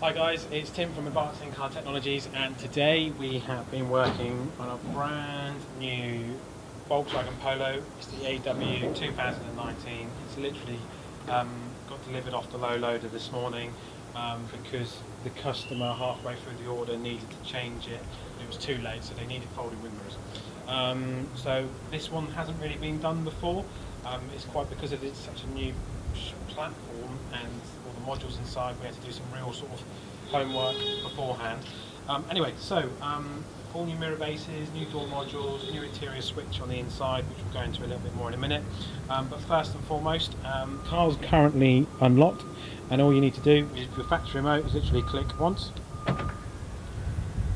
Hi guys, it's Tim from Advanced In-Car Technologies, and today we have been working on a brand new Volkswagen Polo. It's the AW 2019. It's literally got delivered off the low loader this morning because the customer halfway through the order needed to change it. It was too late, so they needed folding wing mirrors. So this one hasn't really been done before. It's quite because it's such a new platform and all the modules inside, we had to do some real sort of homework beforehand. Anyway, so all new mirror bases, new door modules, new interior switch on the inside, which we'll go into a little bit more in a minute. But first and foremost, car's currently unlocked, and all you need to do is your factory remote is literally click once.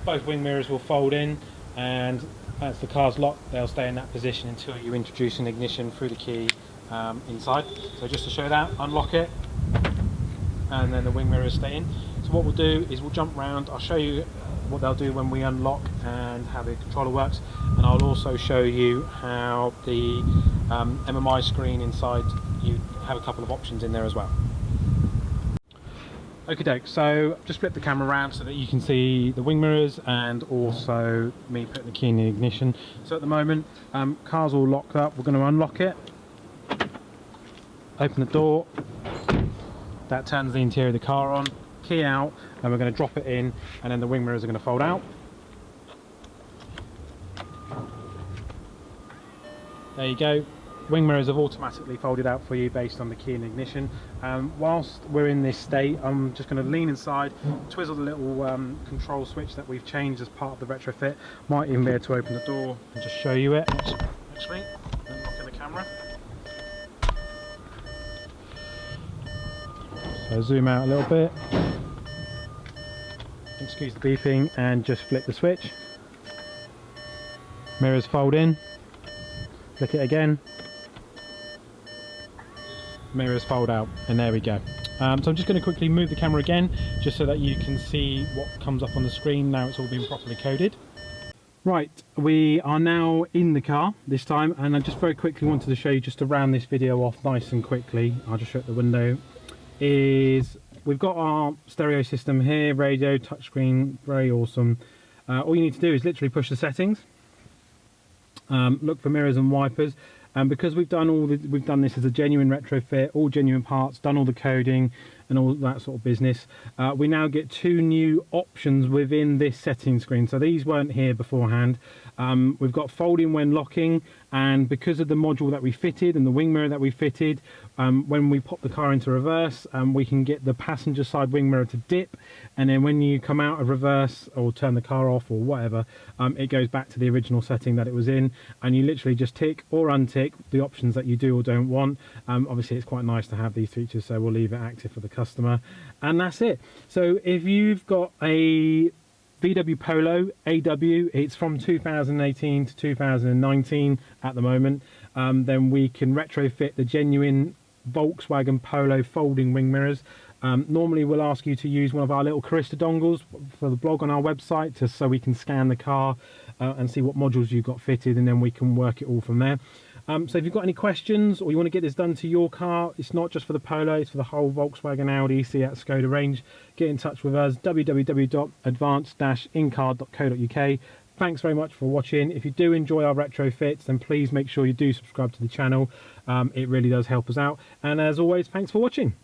Both wing mirrors will fold in, and as the car's locked, they'll stay in that position until you introduce an ignition through the key inside. So just to show that, unlock it, and then the wing mirrors stay in. So what we'll do is we'll jump round. I'll show you what they'll do when we unlock and how the controller works, and I'll also show you how the MIB screen inside, you have a couple of options in there as well. Okie doke, so just flip the camera around so that you can see the wing mirrors and also me putting the key in the ignition. So at the moment, car's all locked up. We're going to unlock it, open the door, that turns the interior of the car on, key out, and we're going to drop it in, and then the wing mirrors are going to fold out. There you go. Wing mirrors have automatically folded out for you based on the key and ignition. Whilst we're in this state, I'm just going to lean inside, twizzle the little control switch that we've changed as part of the retrofit. Might even be able to open the door and just show you it. Actually, unlocking the camera. So zoom out a little bit. Excuse the beeping, and just flip the switch. Mirrors fold in. Click it again. Mirrors fold out, and there we go. So I'm just going to quickly move the camera again, just so that you can see what comes up on the screen now it's all been properly coded. Right, we are now in the car this time, and I just very quickly wanted to show you, just to round this video off nice and quickly, I'll just shut the window, is we've got our stereo system here, radio, touchscreen, very awesome. All you need to do is literally push the settings, look for mirrors and wipers. And because we've done this as a genuine retrofit, all genuine parts, done all the coding and all that sort of business, we now get two new options within this setting screen. So these weren't here beforehand. We've got folding when locking, and because of the module that we fitted and the wing mirror that we fitted, when we pop the car into reverse, we can get the passenger side wing mirror to dip, and then when you come out of reverse or turn the car off or whatever, it goes back to the original setting that it was in, and you literally just tick or untick the options that you do or don't want. Obviously it's quite nice to have these features, so we'll leave it active for the customer, and that's it. So if you've got a VW Polo AW, it's from 2018 to 2019 at the moment, then we can retrofit the genuine Volkswagen Polo folding wing mirrors. Normally we'll ask you to use one of our little Carista dongles for the blog on our website, just so we can scan the car and see what modules you've got fitted, and then we can work it all from there. So if you've got any questions, or you want to get this done to your car, it's not just for the Polo, it's for the whole Volkswagen, Audi, Seat, Skoda range, get in touch with us, www.advanced-incar.co.uk. Thanks very much for watching. If you do enjoy our retrofits, then please make sure you do subscribe to the channel. It really does help us out. And as always, thanks for watching.